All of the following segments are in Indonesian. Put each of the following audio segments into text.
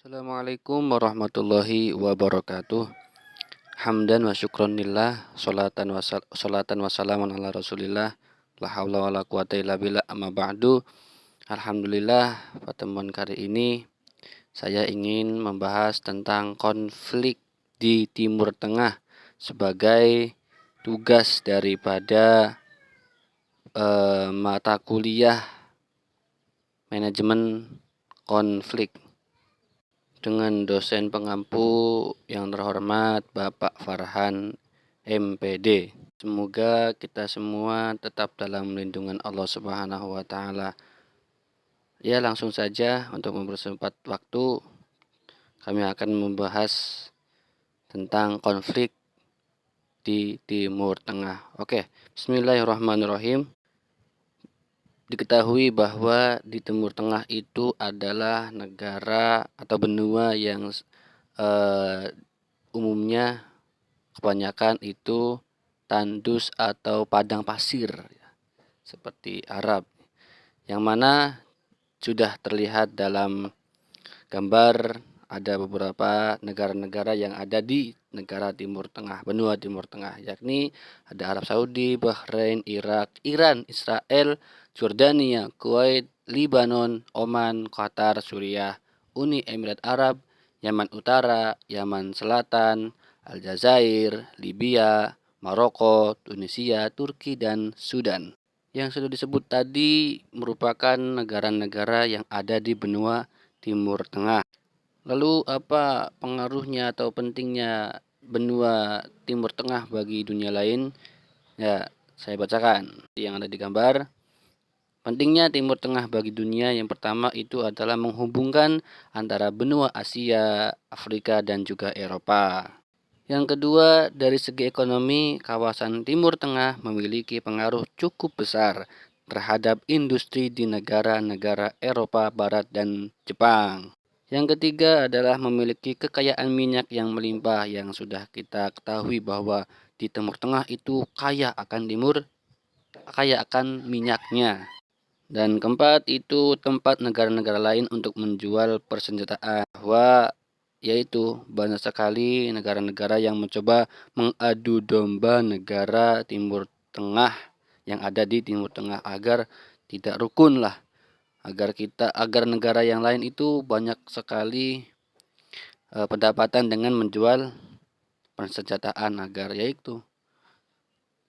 Assalamualaikum warahmatullahi wabarakatuh. Hamdan wa syukronillah, salatan wa salaman ala rasulillah, la haula wa la quwata illa billah, amma ba'du. Alhamdulillah, pertemuan kali ini saya ingin membahas tentang konflik di Timur Tengah sebagai tugas daripada mata kuliah manajemen konflik dengan dosen pengampu yang terhormat Bapak Farhan MPD. Semoga kita semua tetap dalam lindungan Allah Subhanahu wa taala. Ya, langsung saja untuk mempersingkat waktu, kami akan membahas tentang konflik di Timur Tengah. Oke, bismillahirrahmanirrahim. Diketahui bahwa di Timur Tengah itu adalah negara atau benua yang umumnya kebanyakan itu tandus atau padang pasir seperti Arab, yang mana sudah terlihat dalam gambar ada beberapa negara-negara yang ada di negara Timur Tengah, benua Timur Tengah, yakni ada Arab Saudi, Bahrain, Irak, Iran, Israel, Jordania, Kuwait, Libanon, Oman, Qatar, Suriah, Uni Emirat Arab, Yaman Utara, Yaman Selatan, Aljazair, Libya, Maroko, Tunisia, Turki, dan Sudan. Yang sudah disebut tadi merupakan negara-negara yang ada di benua Timur Tengah. Lalu apa pengaruhnya atau pentingnya benua Timur Tengah bagi dunia lain? Ya, saya bacakan yang ada di gambar. Pentingnya Timur Tengah bagi dunia yang pertama itu adalah menghubungkan antara benua Asia, Afrika, dan juga Eropa. Yang kedua, dari segi ekonomi, kawasan Timur Tengah memiliki pengaruh cukup besar terhadap industri di negara-negara Eropa Barat dan Jepang. Yang ketiga adalah memiliki kekayaan minyak yang melimpah, yang sudah kita ketahui bahwa di Timur Tengah itu kaya akan minyaknya. Dan keempat itu tempat negara-negara lain untuk menjual persenjataan, bahwa yaitu banyak sekali negara-negara yang mencoba mengadu domba negara Timur Tengah yang ada di Timur Tengah agar tidak rukun lah, agar negara yang lain itu banyak sekali pendapatan dengan menjual persenjataan, agar yaitu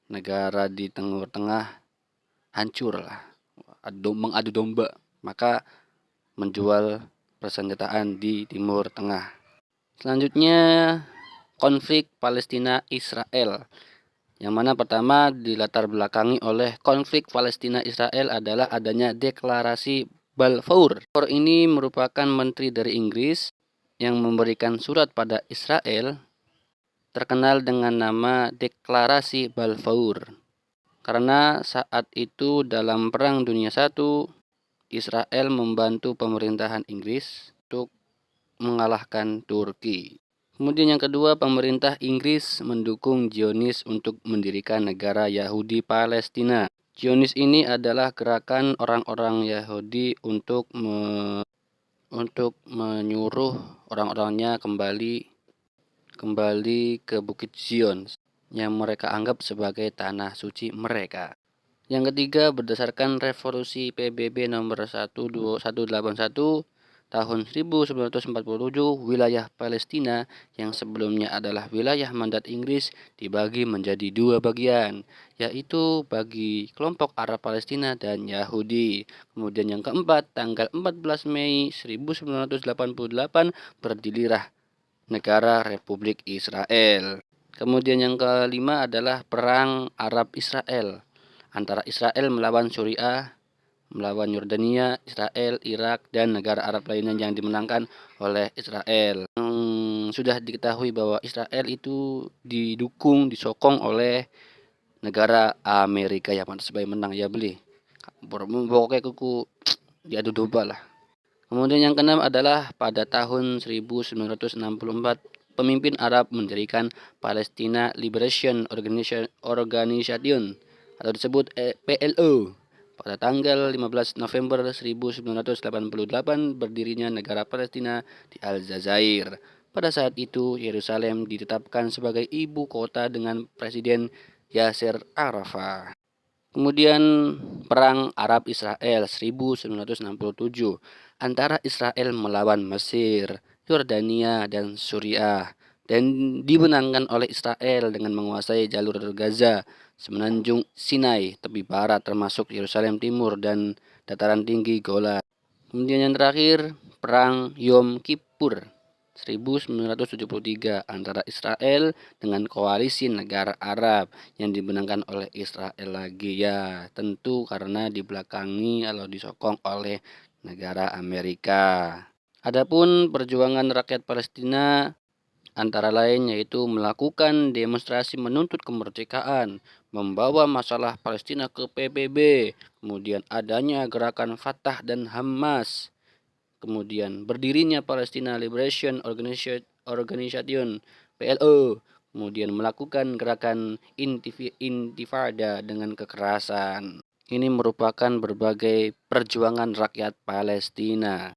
negara di Timur Tengah hancur lah, mengadu domba, maka menjual persenjataan di Timur Tengah. Selanjutnya, konflik Palestina-Israel, yang mana pertama dilatar belakangi oleh konflik Palestina-Israel adalah adanya deklarasi Balfour. Balfour ini merupakan menteri dari Inggris yang memberikan surat pada Israel, terkenal dengan nama Deklarasi Balfour. Karena saat itu dalam Perang Dunia I, Israel membantu pemerintahan Inggris untuk mengalahkan Turki. Kemudian yang kedua, pemerintah Inggris mendukung Zionis untuk mendirikan negara Yahudi Palestina. Zionis ini adalah gerakan orang-orang Yahudi untuk menyuruh orang-orangnya kembali ke Bukit Zion yang mereka anggap sebagai tanah suci mereka. Yang ketiga, berdasarkan Revolusi PBB nomor 181 tahun 1947, wilayah Palestina yang sebelumnya adalah wilayah mandat Inggris dibagi menjadi dua bagian, yaitu bagi kelompok Arab Palestina dan Yahudi. Kemudian yang keempat, tanggal 14 Mei 1988 berdirilah negara Republik Israel. Kemudian yang kelima adalah Perang Arab-Israel antara Israel melawan Suriah, melawan Yordania, Israel, Irak, dan negara Arab lainnya yang dimenangkan oleh Israel. Sudah diketahui bahwa Israel itu disokong oleh negara Amerika, yang mana sebagai menang ya beli. Pokoknya kuku diadu domba lah. Kemudian yang keenam adalah pada tahun 1964 pemimpin Arab mendirikan Palestina Liberation Organization atau disebut PLO, pada tanggal 15 November 1988 berdirinya negara Palestina di Aljazair. Pada saat itu, Yerusalem ditetapkan sebagai ibu kota dengan Presiden Yasser Arafat. Kemudian Perang Arab-Israel 1967 antara Israel melawan Mesir, Yordania, dan Suriah, dan dimenangkan oleh Israel dengan menguasai jalur Gaza, semenanjung Sinai, tepi barat termasuk Yerusalem Timur dan dataran tinggi Golan. Kemudian yang terakhir, Perang Yom Kippur 1973 antara Israel dengan koalisi negara Arab yang dimenangkan oleh Israel lagi, ya tentu karena dibelakangi atau disokong oleh negara Amerika. Adapun perjuangan rakyat Palestina antara lain yaitu melakukan demonstrasi menuntut kemerdekaan, membawa masalah Palestina ke PBB, kemudian adanya gerakan Fatah dan Hamas, kemudian berdirinya Palestina Liberation Organization PLO, kemudian melakukan gerakan intifada dengan kekerasan. Ini merupakan berbagai perjuangan rakyat Palestina.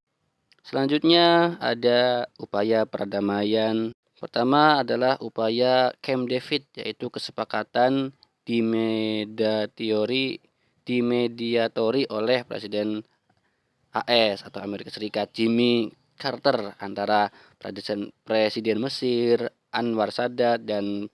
Selanjutnya ada upaya perdamaian. Pertama adalah upaya Camp David, yaitu kesepakatan dimediatori oleh Presiden AS atau Amerika Serikat Jimmy Carter antara Presiden Mesir Anwar Sadat dan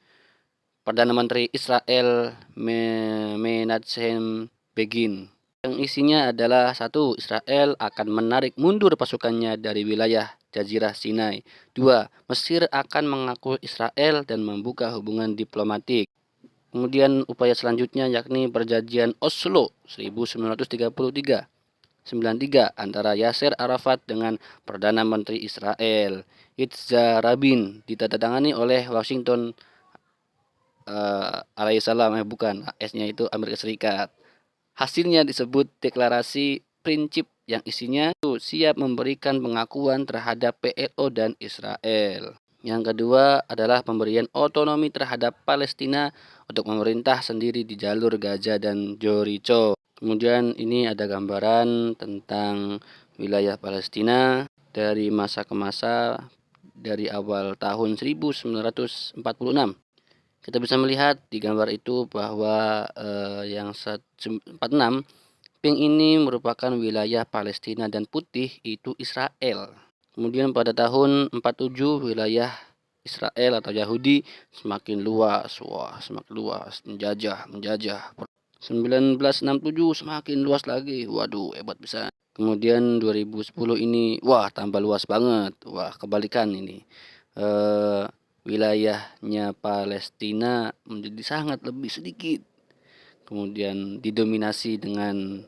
Perdana Menteri Israel Menachem Begin. Yang isinya adalah: 1. Israel akan menarik mundur pasukannya dari wilayah Jazirah Sinai. 2. Mesir akan mengakui Israel dan membuka hubungan diplomatik. Kemudian upaya selanjutnya yakni Perjanjian Oslo 1933 antara Yasser Arafat dengan Perdana Menteri Israel Yitzhak Rabin, ditandatangani oleh Washington alaihissalam, bukan, AS-nya itu Amerika Serikat. Hasilnya disebut Deklarasi Prinsip yang isinya siap memberikan pengakuan terhadap PLO dan Israel. Yang kedua adalah pemberian otonomi terhadap Palestina untuk memerintah sendiri di jalur Gaza dan Jericho. Kemudian ini ada gambaran tentang wilayah Palestina dari masa ke masa dari awal tahun 1946. Kita bisa melihat di gambar itu bahwa yang 46 pink ini merupakan wilayah Palestina dan putih itu Israel. Kemudian pada tahun 47 wilayah Israel atau Yahudi semakin luas, menjajah. 1967 semakin luas lagi, waduh hebat bisa. Kemudian 2010 ini, wah tambah luas banget, wah kebalikan ini. Wilayahnya Palestina menjadi sangat lebih sedikit, kemudian didominasi dengan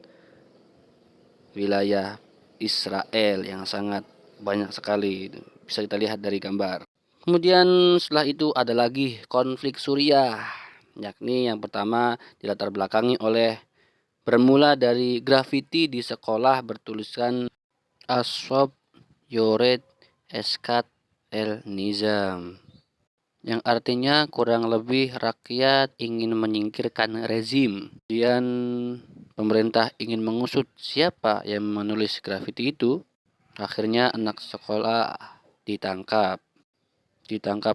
wilayah Israel yang sangat banyak sekali, bisa kita lihat dari gambar. Kemudian setelah itu ada lagi konflik Suriah, yakni yang pertama dilatar belakangi oleh bermula dari grafiti di sekolah bertuliskan Ashab Yored Eskat El Nizam, yang artinya kurang lebih rakyat ingin menyingkirkan rezim. Kemudian pemerintah ingin mengusut siapa yang menulis grafiti itu. Akhirnya anak sekolah ditangkap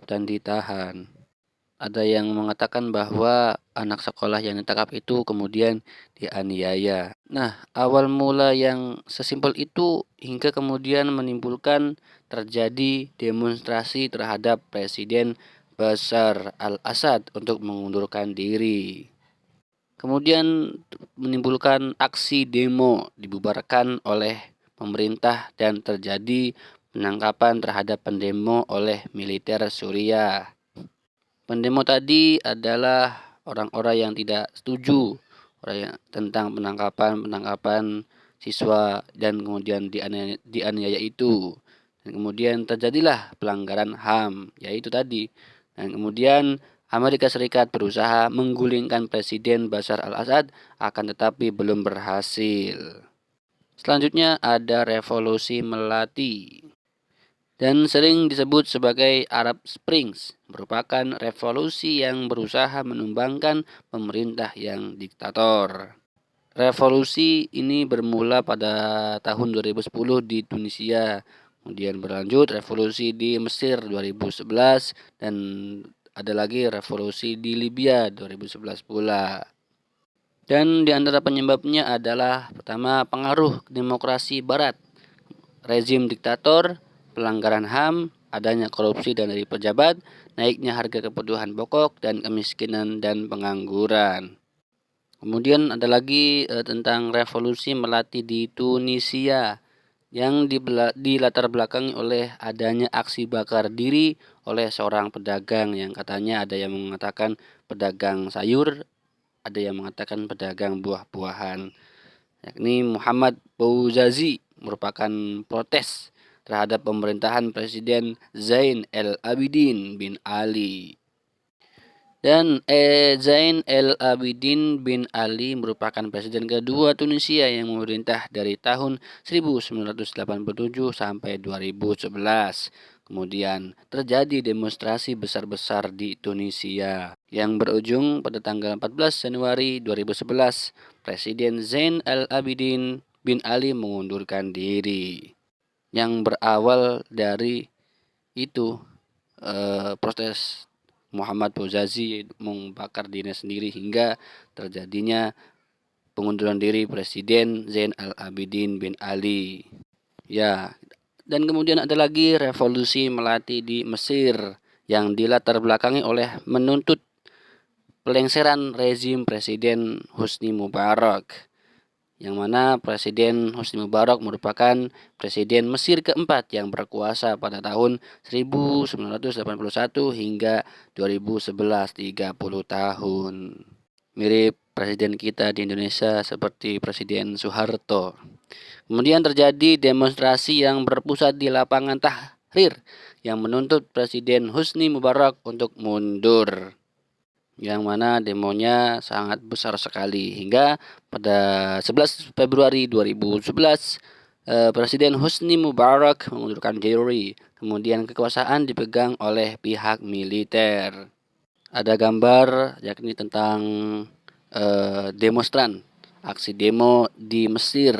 dan ditahan. Ada yang mengatakan bahwa anak sekolah yang ditangkap itu kemudian dianiaya. Nah, awal mula yang sesimpel itu hingga kemudian menimbulkan terjadi demonstrasi terhadap Presiden Bashar al-Assad untuk mengundurkan diri. Kemudian menimbulkan aksi demo dibubarkan oleh pemerintah dan terjadi penangkapan terhadap pendemo oleh militer Suriah. Pendemo tadi adalah orang-orang yang tidak setuju tentang penangkapan siswa dan kemudian dianiaya itu. Dan kemudian terjadilah pelanggaran HAM, yaitu tadi. Dan kemudian Amerika Serikat berusaha menggulingkan Presiden Bashar al-Assad, akan tetapi belum berhasil. Selanjutnya ada revolusi Melati dan sering disebut sebagai Arab Springs, merupakan revolusi yang berusaha menumbangkan pemerintah yang diktator. Revolusi ini bermula pada tahun 2010 di Tunisia, kemudian berlanjut revolusi di Mesir 2011, dan ada lagi revolusi di Libya 2011 pula. Dan di antara penyebabnya adalah pertama, pengaruh demokrasi barat, rezim diktator, pelanggaran HAM, adanya korupsi dan dari pejabat, naiknya harga kebutuhan pokok, dan kemiskinan dan pengangguran. Kemudian ada lagi tentang revolusi Melati di Tunisia yang dilatar belakangi oleh adanya aksi bakar diri oleh seorang pedagang, yang katanya ada yang mengatakan pedagang sayur, ada yang mengatakan pedagang buah-buahan, yakni Muhammad Bouazizi, merupakan protes terhadap pemerintahan Presiden Zain el-Abidin bin Ali. Dan Zain el-Abidin bin Ali merupakan presiden kedua Tunisia yang memerintah dari tahun 1987 sampai 2011. Kemudian terjadi demonstrasi besar-besar di Tunisia yang berujung pada tanggal 14 Januari 2011. Presiden Zain el-Abidin bin Ali mengundurkan diri. Yang berawal dari itu protes Muhammad Bouazizi membakar dirinya sendiri hingga terjadinya pengunduran diri Presiden Zain al-Abidin bin Ali. Ya, dan kemudian ada lagi revolusi Melati di Mesir yang dilatar belakangi oleh menuntut pelengseran rezim Presiden Hosni Mubarak, yang mana Presiden Hosni Mubarak merupakan Presiden Mesir keempat yang berkuasa pada tahun 1981 hingga 2011, 30 tahun. Mirip Presiden kita di Indonesia seperti Presiden Soeharto. Kemudian terjadi demonstrasi yang berpusat di lapangan Tahrir yang menuntut Presiden Hosni Mubarak untuk mundur, yang mana demonya sangat besar sekali hingga pada 11 Februari 2011 Presiden Hosni Mubarak mengundurkan diri, kemudian kekuasaan dipegang oleh pihak militer. Ada gambar yakni tentang demonstran, aksi demo di Mesir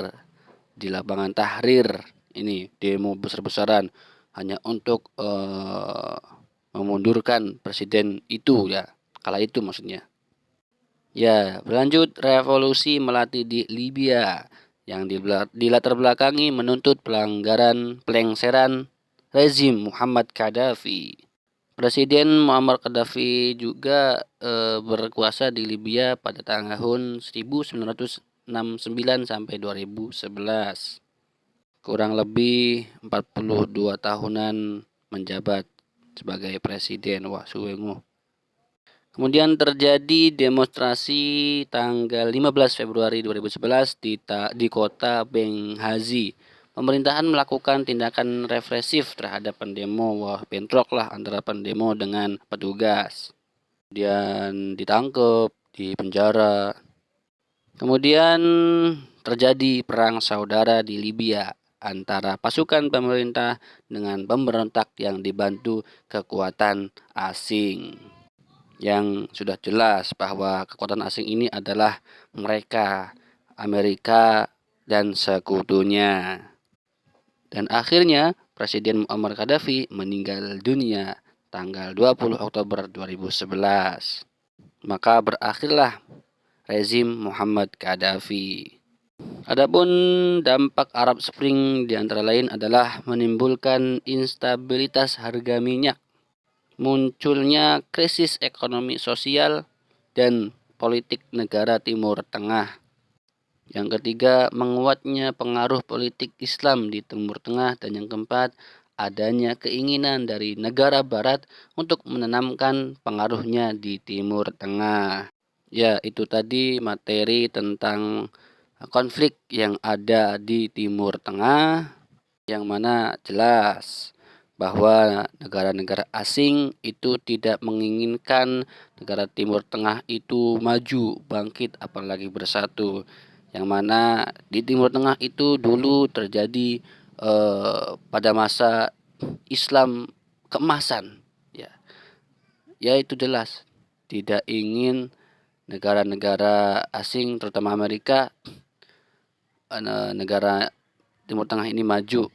di lapangan Tahrir. Ini demo besar-besaran hanya untuk memundurkan presiden itu, ya, kala itu maksudnya. Ya, berlanjut revolusi Melati di Libya yang dilatar belakangi menuntut pelengseran rezim Muhammad Gaddafi. Presiden Muammar Gaddafi juga berkuasa di Libya pada tahun 1969 sampai 2011. Kurang lebih 42 tahunan menjabat sebagai presiden. Wah, suwengu. Kemudian terjadi demonstrasi tanggal 15 Februari 2011 di kota Benghazi. Pemerintahan melakukan tindakan represif terhadap pendemo. Wah, bentrok lah antara pendemo dengan petugas. Kemudian ditangkap, dipenjara. Kemudian terjadi perang saudara di Libya antara pasukan pemerintah dengan pemberontak yang dibantu kekuatan asing. Yang sudah jelas bahwa kekuatan asing ini adalah mereka, Amerika dan sekutunya. Dan akhirnya Presiden Muammar Gaddafi meninggal dunia tanggal 20 Oktober 2011. Maka berakhirlah rezim Muhammad Gaddafi. Adapun dampak Arab Spring di antara lain adalah menimbulkan instabilitas harga minyak, munculnya krisis ekonomi sosial dan politik negara Timur Tengah. Yang ketiga, menguatnya pengaruh politik Islam di Timur Tengah. Dan yang keempat, adanya keinginan dari negara Barat untuk menanamkan pengaruhnya di Timur Tengah. Ya, itu tadi materi tentang konflik yang ada di Timur Tengah, yang mana jelas bahwa negara-negara asing itu tidak menginginkan negara Timur Tengah itu maju, bangkit, apalagi bersatu. Yang mana di Timur Tengah itu dulu terjadi pada masa Islam keemasan, ya, itu jelas tidak ingin negara-negara asing terutama Amerika, negara Timur Tengah ini maju,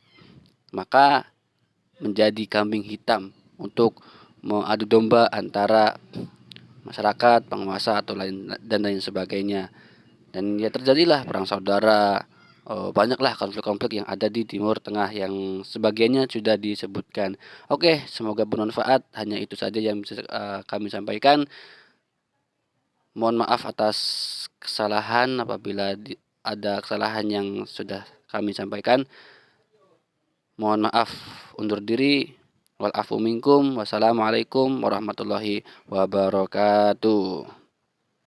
maka menjadi kambing hitam untuk mengadu domba antara masyarakat, penguasa atau lain sebagainya. Dan ya terjadilah perang saudara, banyaklah konflik-konflik yang ada di Timur Tengah yang sebagiannya sudah disebutkan. Oke, semoga bermanfaat. Hanya itu saja yang bisa kami sampaikan. Mohon maaf atas kesalahan apabila ada kesalahan yang sudah kami sampaikan. Mohon maaf, undur diri. Wal afu minkum. Wassalamualaikum warahmatullahi wabarakatuh.